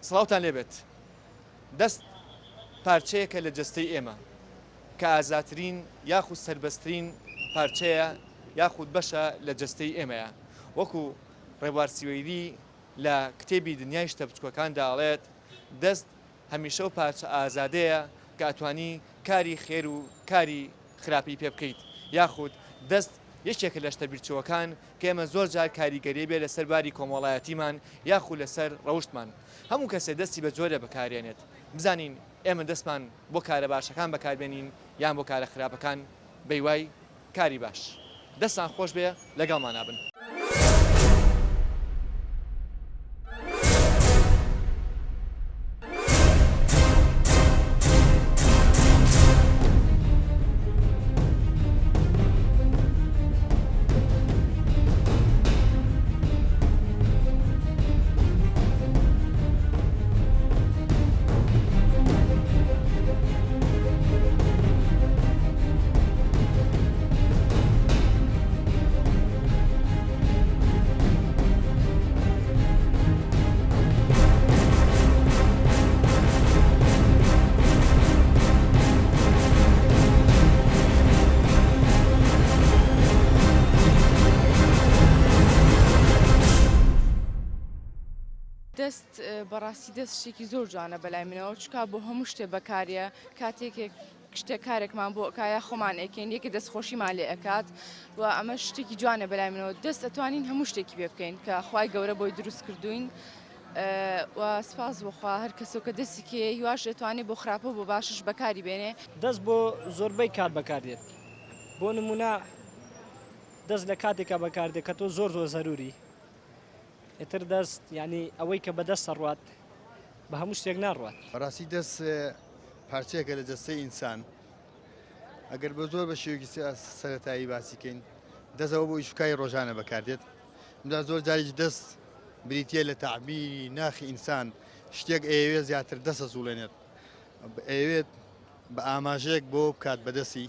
سڵاوتان لێبێت دەست پارچەیەکە لە جەستەی ئێمە کە ئازاترین یاخود سربەستترین پارچەیە یاخود بەشە لە جەستەی ئێمەیە وەکو ڕێبوار سوێدی لە کتێبی دنیای شتە بچکۆکان داڵێت دەست هەمیشە و پارچە ئازادەیە کە ئەتوانی کاری خێر و کاری خراپی پێ بکەیت یاخود دەست یەکێکە لە شتە بیرچەوەکان کە ئێمە زۆر جار کاریگەری بێ لەسەر باری کۆمەڵایەتیمان یاخود لەسەر ڕەوشتمان هەموو کەسێ دەستی بە جۆرە بەکارێنێت بزانین ئێمە دەستمان بۆ کارە باشەکان بەکاربێنین یان بۆ کارە خراپەکان بەیوای کاری باش دەستان خۆش بێ لەگەڵمان نابن. دەست بەڕاستی دەست شتێکی زۆر جوانە بەلای منەوە چکا بۆ هەموو شتێ بەکاریە کاتێکێک شتێک کارێکمان بۆ ئەکایە خۆمان ئەکەین یەکە دەستخۆشیمان لێ ئەکات و ئەمە شتێکی جوانە بەلای منەوە دەست ئەتوانین هەموو شتێکی پێ بکەین کە خوای گەورە بۆی دروست کردوین و سپاس بۆخوا هەر کەسێک کە دەستی کێ هیواش دەتوانێت بۆ خراپە بۆ باشش بەکاری بێنێ دەست بۆ زۆربەی کار بەکاردێت بۆ نمونە دەست لە کاتێکە بەکاردێت کە تۆ زۆر زەروری ئێتر دەست ینی ئەوەی کە بەدەست سەڕوات بە هەموو شتێک ناڕوات بەڕاستی دەست پارچەیەکە لە جەستەی ئینسان ئەگەر بە زۆر بە شێوەیەکی سەرەتایی باسیکەین دەستەوە بۆ ئیشکای ڕۆژانە بەکاردێت ئەمدا زۆر جارێکی دەست بریتە لە تەعبیری ناخی ئینسان شتێک ئەوێ زیاتر دەستە زوڵێنێت ئەوێت بە ئاماژەیەک بۆ بکات بەدەستی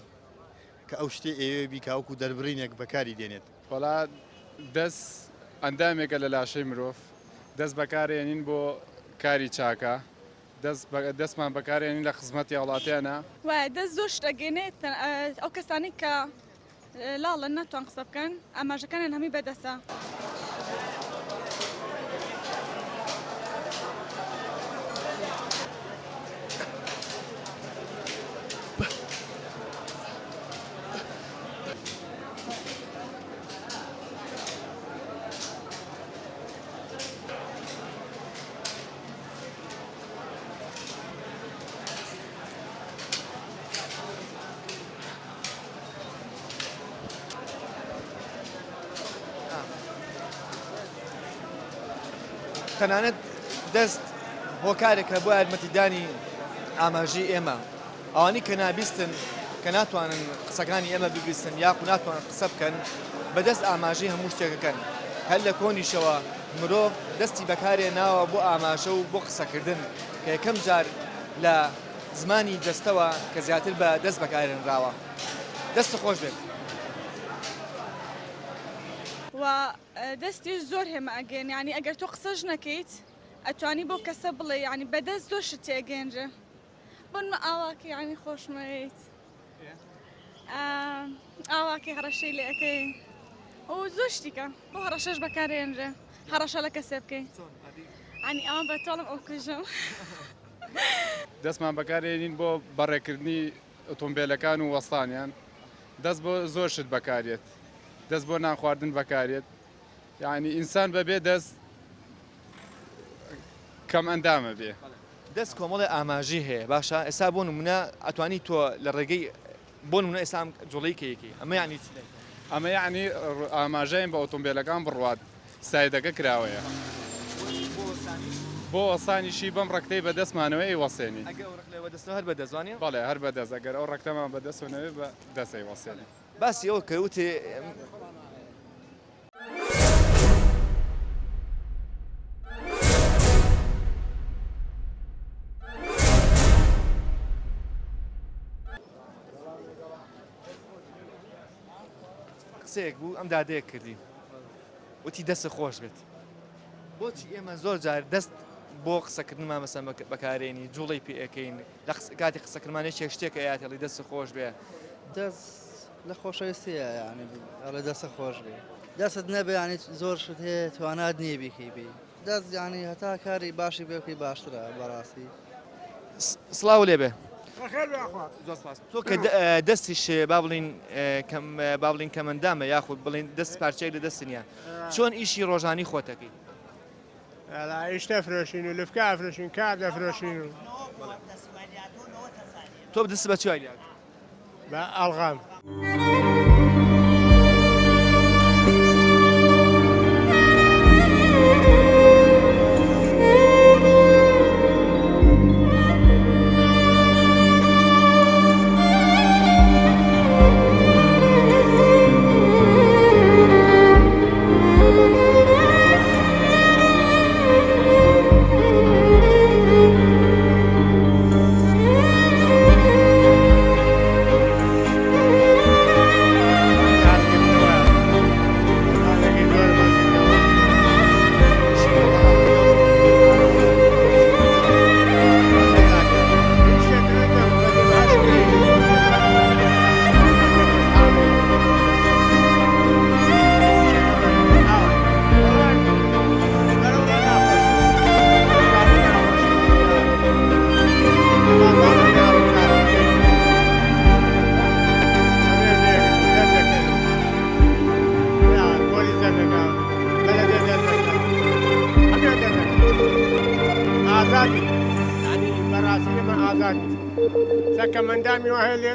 کە ئەو شتێ ئەوێ بیکاوکو دەربڕینێک بەکاری دێنێت وڵات دەست ئەندامێکە لە لاشەی مرۆڤ دەست بەکارێنین بۆ کاری چاکە دەستمان بەکارێنین لە خزمەتی وڵاتیانە وای دەست زۆر شتەگەێنێت ئەو کەسانی کە لاڵن ناتوان قسە بکەن ئاماژەکانیان هەمی بەدەسە. تەنانەت دەست هۆکارێکە بۆ یارمەتیدانی ئاماژی ئێمە ئەوانی کە نابیستن کە ناتوانن قسەکانی ئێمە ببیستن یاخو ناتوانن قسە بکەن بەدەست ئاماژی هەموو شتێکەکەن هەر لە کۆنیشەوە مرۆڤ دەستی بەکارێ ناوە بۆ ئاماژە و بۆ قسەکردن کە یەکەم جار لە زمانی دەستەوە کە زیاتر بە دەست بەکارێنراوە دەست خۆش بێت. و دەستی زۆر هێمە ئەگەن ینی ئەگەر تۆ قسەش نەکەیت ئەتوانی بۆ کەسە بڵێ ینی بەدەست زۆر شت تێگەێنرە بنمە ئاواکە ینی خۆشمەوێت ئاواکە هەڕەشەی لێ ئەەکەی ئەو زۆر شتیکە بۆ هەڕەشەش بەکارێنرە هەڕەشە لە کەسێ بکەین ئەنی ئەوان بەتەڵم ئەو کوژم دەستمان بەکارێنین بۆ بەڕێکردنی ئۆتۆمبیلەکان و وەستانیان دەست بۆ زۆر شت بەکارێت دەست بۆ نان خواردن بەکارێت یعنی ئینسان بەبێ دەست کەم ئەندامە بێ دەست کۆمەڵی ئاماژی هەیە باشە ئێستا بۆ نمونە ئەتوانی تۆ لە ڕێگەی بۆ نمونە ئێستا جوڵەی کەیەکی ئەمە یعنی ئەمە یعنی ئاماژەین بە ئۆتۆمبیلەکان بڕوات سایدەکە کراوەیە بۆ ئەسانیشی بەم ڕەکتەی بە دەستمانەوە ئەیوەسێنی هەر بە دەزانێ بەڵێ هەر بە دەست ئەگەر ئەو ڕەکتەمان بە دەستەوەی بە دەستی وەسێنی باسی ئەوە کەوتێ قسەیەک بوو ئەم دادەیەک کردی وتی دەست خۆش بێت بۆچی ئێمە زۆر جار دەست بۆ قسەکردنمان مەسەن بەکارێنی جوڵی پێەکەین لە کاتی قسەکردمانێک شتێک یاتێڵی دەست خۆش بێ دەست لە خۆشەویستیە یعنی ئەڵێ دەستە خۆش بێ دەست نەبێ ینی زۆر شت هەیە توانات نییە بیکەی بێ دەست ینی هەتا کاری باشی بێ بکەی باشترە بەڕاستی سڵاو لێ بێ تۆ کە دەستیش با بڵین کەمەندامە یاخود بڵین دەست پارچەیە لە دەستنیە چۆن ئیشی ڕۆژانی خۆتەکەی ئیش دەفرۆشین و لفکە ئەفرۆشین کار دەفرۆشین و تۆ دەست بە چای بە ئەڵغام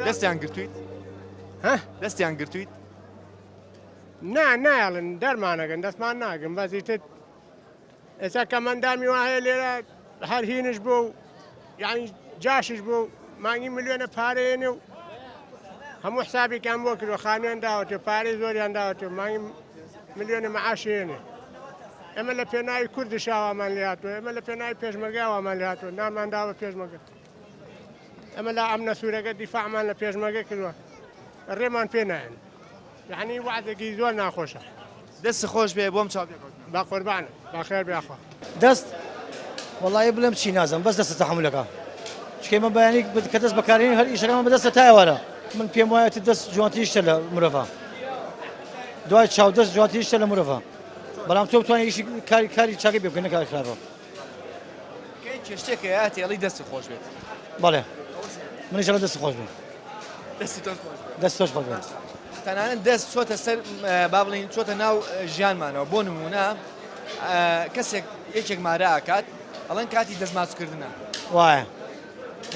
دەستیان گرتویت؟ دەستیان گرتویت؟ نایڵن دەرمانەکەن دەستمان ناگەن بەزی تر ئێستا کەمەندامی وایە لێرە هەر هینش بوو یعنی جاشش بوو مانگی ملیۆنە پارەیەنێ و هەموو حسابێکیان بۆ کردوە خانوێن داوەتێ پارەی زۆریان داوەتێ مانگی ملیۆنە مەعاشێنێ ئێمە لە پێناوی کوردی شاوامان لاتوە ئێمە لە پێناوی پێشمەرگاوامان لاتوە نامان داوە پێشمەگە ئەمە لا ئەمنە سوورەکە دیفاعمان لە پێشمەگە کردووە ڕێمان پێ نایەن یعنی وعدێکی زۆر ناخۆشە دەست خۆش بێ بۆم چاو با قوربانە باخێر بیاخوا دەست وڵی بڵێم چی نازم بەس دەستە تەحملەکە چکەی من بەیانی کە دەست بەکارێنی هەر ئیشەکەمان بەدەستە تایوارە من پێم وایەتی دەست جوانتیشتە لە مرۆڤ دوای چاو دەست جوانتیشتە لە مرۆڤ بەڵام تۆ بتوانانی ئیشی کاری چاکەی پێ بکەی نەکاری خراپە کێشتێکە یاتێڵی دەست خۆش بێت بەڵێ منیش لە دەست خۆش بێ دەست تۆش خۆش بێت تەنانەت دەست چۆتە سەر با بڵین چۆتە ناو ژیانمانەوە بۆ نمونە کەسێک یەکێک مارە ئاکات ئەڵەن کاتی دەست ماچکردنە وایە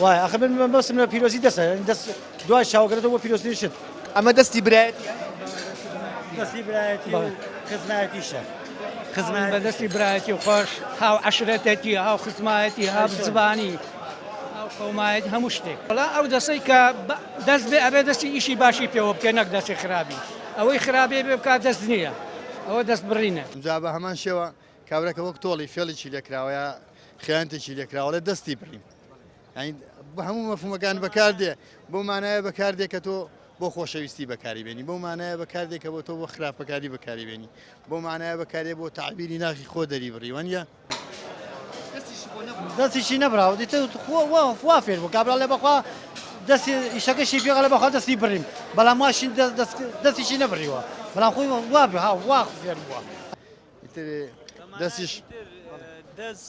وایە ئەخە من بەسم لە پیرۆزی دەستە دەست دوای چاوگەرێتەوە بۆ پیرۆزی شت ئەمە دەستی برایەتی دەستی برایەتی خزمایەتیشە خزمان بەدەستی برایەتی و خۆش هاو عەشرەتێتی هاو خزمایەتی هاو زبانی هاو قەومایەتی هەموو شتێک وڵا ئەو دەسەی کە دەست بێ ئەبێ دەستی ئیشی باشی پێوە بکە نەک دەستی خراپی ئەوەی خراپێ بێ بکات دەست نییە ئەوە دەست بڕینە جا بە هەمان شێوە کابرەکە وەک تۆڵی فێڵێکی لێکراوەیە خیانتێکی لێکراوە لە دەستی بڕیم یعنی هەموو مەفهومەکان بەکاردێ بۆ مانایە بەکاردێ کە تۆ بۆ خۆشەویستی بەکاری بێنی بۆ مانایە بەکاردێک کە بۆ تۆ بۆ خراپەکاری بەکاری بێنی بۆ مانایە بەکارێ بۆ تعبیری ناخی خۆ دەری بڕی وەنیە دەستیشی نەبراوە دیتە وا فێر بوو کابرا لێ بەخوا دەستی ئیشەکەشی پێغە لە بەخوا دەستی بڕیم بەڵام ماشین دەستیشی نەبڕیوە بەڵام خۆی وا بێ ها وا فێر بووە دەستیش دەست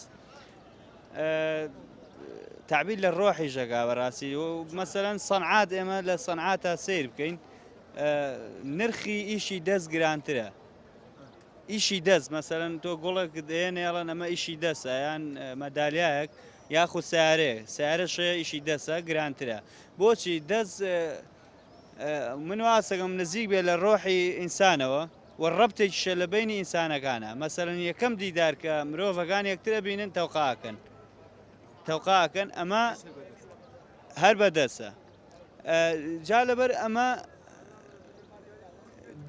تعبیر لە ڕۆحی ژەگا بەڕاستی و مەسەرەن سەنعات ئێمە لە سەنعاتە سیر بکەین نرخی ئیشی دەست گرانترە ئیشی دەست مەسەرەن تۆ گوڵێک دێنێڵەن ئەمە ئیشی دەستە یان مەدالیایەک یاخود سیارەشەیە ئیشی دەستە گرانترە بۆچی دەست من واسەکەم نزیک بێ لە ڕۆحی ئینسانەوە و ڕەبتێکیشە لە بینی ئینسانەکانە مەسەرەن یەکەم دیدار کە مرۆڤەکان یەکترە بینن تەوقاکەن ئەمە هەر بەدەستە جا لەبەر ئەمە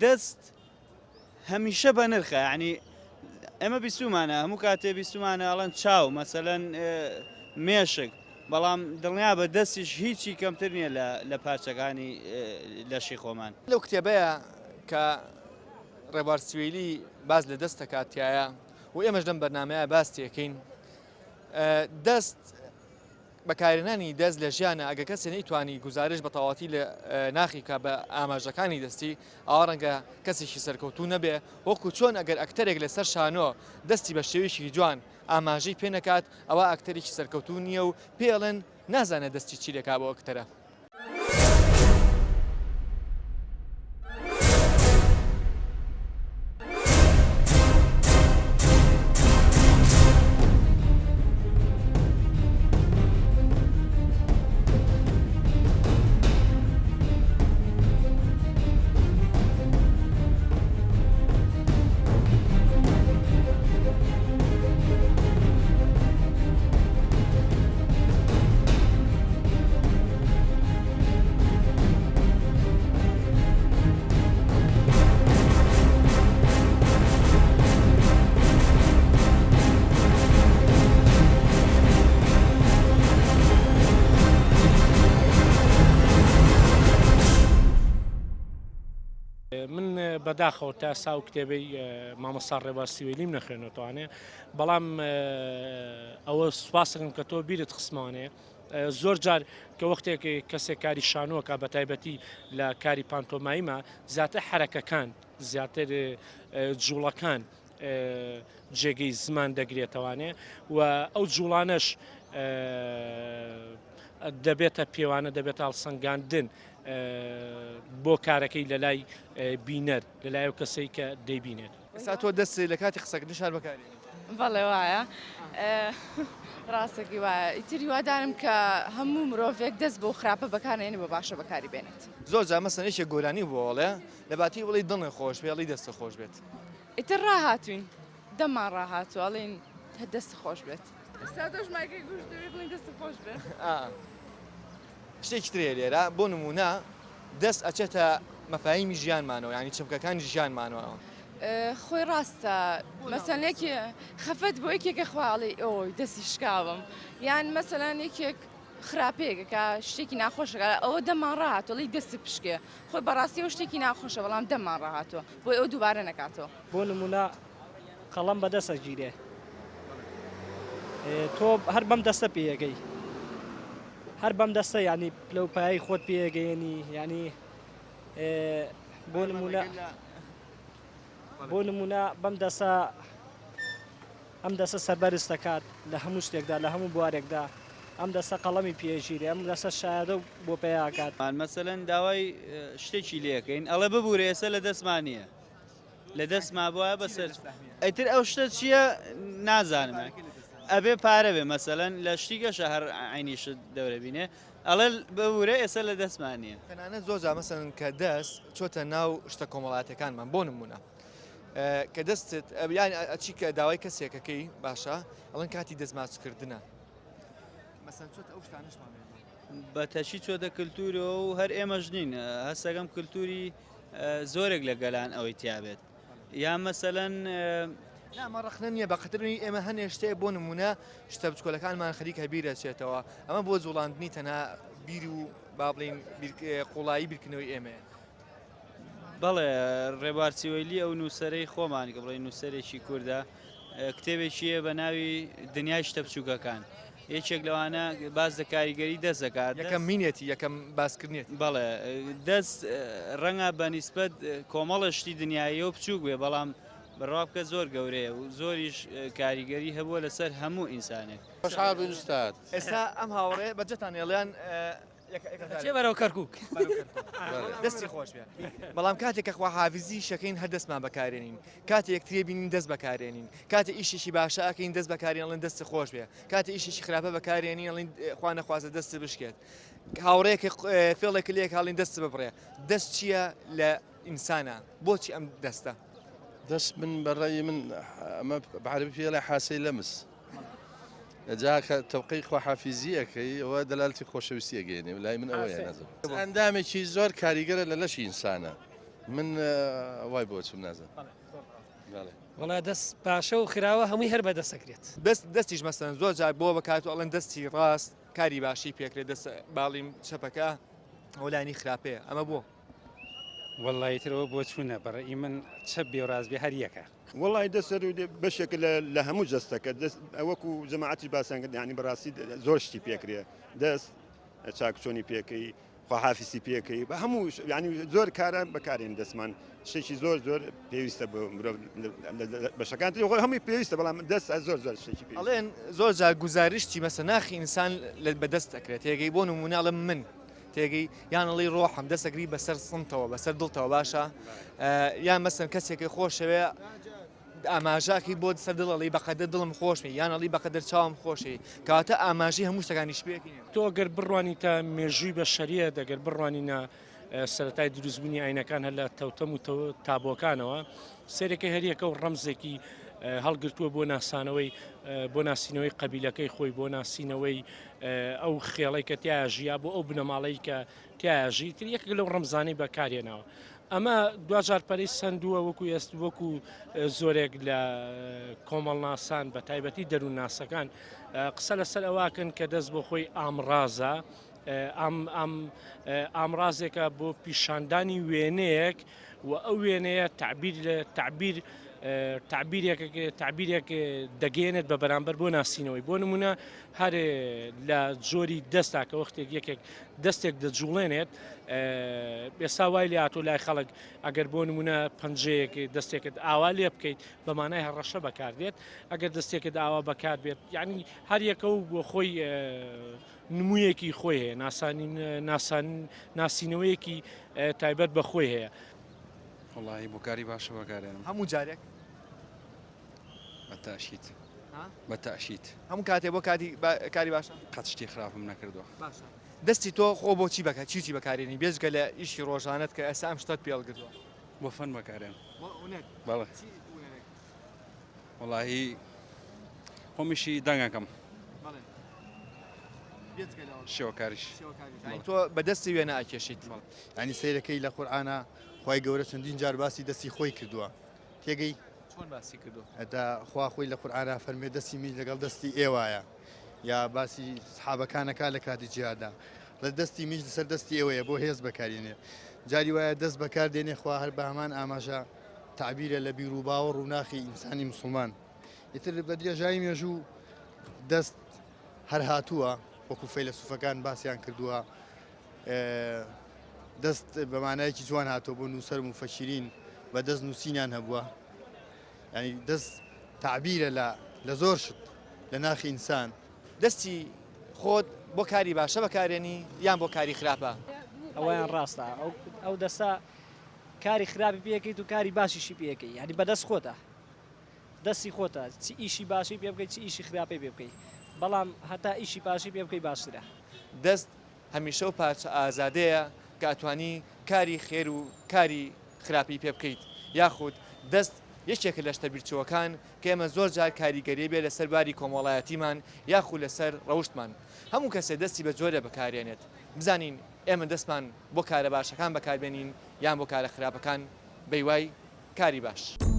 دەست هەمیشە بە نرخە یعنی ئێمە بیستمانە هەموو کاتێ بیستمانە ئەڵەن چاو مەسەلەن مێشک بەڵام دڵنیا بە دەستیش هیچی کەمتر نییە لە پارچەکانی لەشی خۆمان لەو کتێبەیە کە ڕێبار سوێلی باز لە دەست دەکاتایە و ئێمەش لەم بەرنامەیە باس تێکەین دەست بەکارێنانی دەست لە ژیانە ئەگە کەسێ نەیتوانی گزارش بە تەواتی لە ناخیکە بە ئاماژەکانی دەستی ئەوە ڕەنگە کەسێکی سەرکەوتوو نەبێ وەکو چۆن ئەگەر ئەکتەرێک لەسەر شانۆ دەستی بە شێوێکی جوان ئاماژەی پێ نەکات ئەوە ئەکتەرێکی سەرکەوتوو نییە و پێڵێن نازانێت دەستی چی لێکا بۆ ئەکتەرە. من بەداخەوە تا ساو کتێبەی مامەستا ڕێباسی وێلیم نەخوێنێتوانێ بەڵام ئەوە سوپاسم کە تۆ بیرت خسمانێ زۆر جار کە وەختێک کەسێک کاری شانۆکە بە تایبەتی لە کاری پانتۆماییمە زیاتر حرەکەکان زیاتر جوڵەکان جێگەی زمان دەگرێتەوانێ و ئەو جوڵانەش دەبێتە پێوانە دەبێت هەڵسەنگاندن بۆ کارەکەی لە لای بینەر لە لای ئەو کەسەی کە دەیبینێت. ئێستا تۆ دەست لە کاتی قسەکردن شار بەکارێنی؟ بەڵێ وایە ڕاستەکی وایە ئیتری وادارم کە هەموو مرۆڤێک دەست بۆ خراپە بەکارێنێ بە باشە بەکاری بێنێت. زۆر جا مەسەن یەکێک گۆرانی بۆڵێ لە باتی وڵی دڵی خۆش بێ ئەڵی دەستە خۆش بێت. ئیتر ڕاهاتوین دەمان ڕاهاتوو ئەڵێن دەست خۆش بێت. ئێستا تۆش مایکەی گوشت دەوێت بڵین دەست خۆش بێت. شتێکی ترێ لێرە بۆ نمونە دەست ئەچێتە مەفاهیمی ژیانمانەوە ینی چمکەکانی ژیانمانەوە. خۆی ڕاستە مەسەلێکی خەفەت بۆ یەکێکە خواڵی ئەوی دەستی شکاوم یان مەسەلەن یەکێک خراپەیەکە شتێکی ناخۆشەکە ئەوە دەمان ڕاهاتۆڵی دەستی پشکێ خۆی بەڕاستیەوە شتێکی ناخۆشە بەڵام دەمان ڕاهاتەوە بۆی ئەو دووبارە نەکاتەوە. بۆ نمونە قەڵەم بەدەستە گیرێ تۆ هەر بەم دەستە پێیەکەی هەر بەم دەستە ینی پلەپایی خۆت پێگەیەنی ینی بۆ نمونە بەم دەسە ئەم دەسە سەربەرز دەکات لە هەموو شتێکدا لە هەموو بوارێکدا ئەم دەسە قەڵەمی پێژیرێ ئەم دەسە شایدە بۆ پێیاکات مەسەلەن داوای شتێکی لێەکەین ئەڵە ببوورێ ئێستا لە دەستمان نییە لە دەستما بواە بەسەر ئەیتر ئەو شتە چییە نازانمە ئەبێ پارە بێ مەسەلەن لە شتی گەشە هەر عینیشت دەورە بینێ ئەڵێ بەورە ئێستا لە دەستمان نییە. تەنانەت زۆر جا مەسەن کە دەست چۆتە ناو شتە کۆمەڵاتەکانمان بۆ نمونە کە دەستت یان ئەچی کە داوای کەسێکەکەی باشە ئەڵەن کاتی دەستماچکردنە مەسەن چۆتە ئەو شتانشمان بە تەشی چۆتە کللتورەوە و هەر ئێمەش نین هەستەکەم کللتوری زۆرێک لە گەلان ئەوەی تیابێت یان مەسەلەن نامە ڕخنە نییە بە قەترنی ئێمە هەنێ شتەیە بۆ نمونە شتە بچکۆلەکانمان خەریکە بیرەچێتەوە ئەمە بۆ جوڵاندنی تەنها بیر و با بڵین قوڵایی بیرکردنەوەی ئێمە. بەڵێ ڕێبارچیوەیلی ئەو نووسەرەی خۆمانی کە بڵێ نووسەرێکی کووردە کتێبێکیە بە ناوی دنیای شتە بچووکەکان یەکێک لەوانە باز لە کاریگەری دەست دەکات یەکەم مینێتی یەکەم باسکردنیێت بەڵێ دەست ڕەنگە بەنیسبەت کۆمەڵە شتی دنیاییەوە بچووک بێ بەڵام بڕوا بکە زۆر گەورەیە و زۆریش کاریگەری هەبووە لەسەر هەموو ئینسانێک. خۆشحاڵ بن ئوستاد. ئێستا ئەم هاوڕێ بەجێتان ێڵیان چێ بەرەو کەرکووک دەستی خۆش بێ بەڵام کاتێک کە خواحافیزی شەکەین هەر دەستمان بەکارێنین کاتێک ترێ بینین دەست بەکارێنین کاتە ئیشێکی باشە ئەکەین دەست بەکارێن ئەڵێن دەستی خۆش بێ کاتە ئیشێکی خراپە بەکارێنین ئەڵین خوا نەخوازە دەست بشکێت هاوڕەیەکی فێڵێک لێک هاڵین دەست ببڕێ دەست چییە لە ئینسانە بۆچی ئەم دەستە دەست من بەڕێی من ئەمە بەعربی پێڵێ حاسەی لەمس جاکە تەوقی خواحافیزیەکەی ئەوە دەلالتی خۆشەویستی ئەگەێنێ لای من ئەوەیە نازم ئەندامێکی زۆر کاریگەرە لە لەشی ئینسانە من وای بۆ چم نازم وڵا دەست باشە و خراوە هەمووی هەر بەدەستەکرێت دەستیش مەسەن زۆر جار بۆ بەکات و ئەڵەن دەستی ڕاست کاری باشی پێکرێت دەست باڵیم چەپەکە ئەو لانی خراپەیە ئەمە بۆ وڵایترەوە بۆ چوونە بەڕێی من چەپ بێوڕازبێ هەر یەکە وڵی دەسەر بەشێک لە هەموو جەستەکە ئەوەکو جەماعەتی باسانگرد ینی بەڕاستی زۆر شتی پێکرێ دەست چاکچۆنی پێکەی خواحافیسی پێکەی بە هەموو ینی زۆر کارە بەکارێن دەستمان شتێکی زۆر زۆر پێویستە بەشەکان خۆی هەمووی پێویستە بەڵام دەست زۆر زۆر شتێکی پێ ئەڵێن زۆر جار گوزاریشتی مەسە ناخی ئینسان بەدەست دەکرێت تێگەی بۆ نموناڵم من تێگەی یانەڵی ڕۆحم دەستەگری بەسەر سنتەوە بەسەر دڵتەوە باشە یان مەسن کەسێکی خۆشەوێ ئاماژاکی بۆ سەر دڵەڵی بەقەدە دڵم خۆشمی یانەڵی بەقەدەر چاوم خۆشی کاتە ئاماژی هەموو شتەکانی شپێکی تۆ گەر بڕوانی تا مێژووی بە شەریە دەگەر بڕوانینە سەرەتای دروستبوونی ئاینەکان هەر لە تەوتەم و تابۆکانەوە سێرەکەی هەریەکە و ڕەمزێکی هەڵگرتووە بۆ ناسینەوەی قەبیلەکەی خۆی بۆ ناسینەوەی ئەو خێڵی کە تیا ژیا بۆ ئەو بنەماڵەی کە تیاژی تر یەک لەو ڕەمزانەی بەکارێنەوە ئەمە دوجار پەرەی سندووە وەکو زۆرێک لە کۆمەڵناسان بە تایبەتی دەروون ناسەکان قسە لەسەر ئەواکەن کە دەست بۆ خۆی ئامڕازە ئامڕازێکە بۆ پیشاندانی وێنەیەک و ئەو وێنەیە تعبیرێک دەگەێنێت بە بەرامبەر بۆ ناسینەوەی بۆ نمونە هەر لە جۆری دەستا کە وەختێک یەکێک دەستێک دەجوڵێنێت ئێستا وای لێ هاتۆ لای خەڵک ئەگەر بۆ نمونە پەنجەیەک دەستێکت ئاوا لێ بکەیت بەمانای هەڕەشە بەکاردێت ئەگەر دەستێکت ئاوا بەکار بێت یعنی هەر یەکە و بۆ خۆی نموویەکی خۆی هەیە ناسینەوەیەکی تایبەت بە خۆی هەیە وڵی بۆکاری باشە بەکارێنم هەموو جارێک بەتاشیت بەتاشیت هەموو کاتێ بۆ کاری باشە قەت شتی خراپم نەکردووە دەستی تۆ خۆ بۆچی بکات چیتی بەکارێنی بێژگە لە ئیشی ڕۆژانت کە ئەسا ئەم شتت پێڵگردووە بۆ فەن بەکارێن بەڵێ وڵی خۆمیشی دەنگەکەم شێوەکاریش تۆ بەدەستی وێنە ئاکێشیت ینی سیرەکەی لە قورئانە خی گەورە چەندین جار باسی دەستی خۆی کردووە تێگەی چۆن باسی کردو ئەدا خوا خۆی لە قورئانە فەرمێ دەستی میل لەگەڵ دەستی ئێوایە یا باسی سحابەکانەکە لە کاتی جیهادا لە دەستی میش لەسەر دەستی ئێوەیە بۆ هێز بەکارێنێ جاری وایە دەست بەکاردێنێ خوا هەر بە هەمان ئاماژە تعبیرە لە بیر و باوەڕ و ناخی ئینسانی مسلمان ئیتر بە درێژایی مێژوو دەست هەر هاتووە وەکو فەیلسوفەکان باسییان کردووە دەست بەمانایەکی جوان هاتۆ بۆ نووسەر و فەشیرین بە دەست نووسینیان هەبووە ینی دەست تعبیرە لە زۆر شت لە ناخی ئینسان دەستی خۆت بۆ کاری باشە بەکارێنی یان بۆ کاری خراپە ئەویان ڕاستە ئەو دەستا کاری خراپی پێەکەیت و کاری باشیشی پێەکەی ینی بەدەست خۆتە دەستی خۆتە چی ئیشی باشی پێ بکەیت چی ئیشی خراپی پێ بکەیت بەڵام هەتا ئیشی باشی پێ بکەی باشترە دەست هەمیشە و پارچە ئازادەیە کە ئەتوانی کاری خێر و کاری خراپی پێ بکەیت یاخود دەست یەکێکە لە شتە بیرچەوەکان کە ئێمە زۆر جار کاریگەری بێ لەسەر باری کۆمەڵایەتیمان یاخود لەسەر ڕەوشتمان هەموو کەسێ دەستی بە جۆرە بەکارێنێت بزانین ئێمە دەستمان بۆ کارە باشەکان بەکاربێنین یان بۆ کارە خراپەکان بەیوای کاری باش.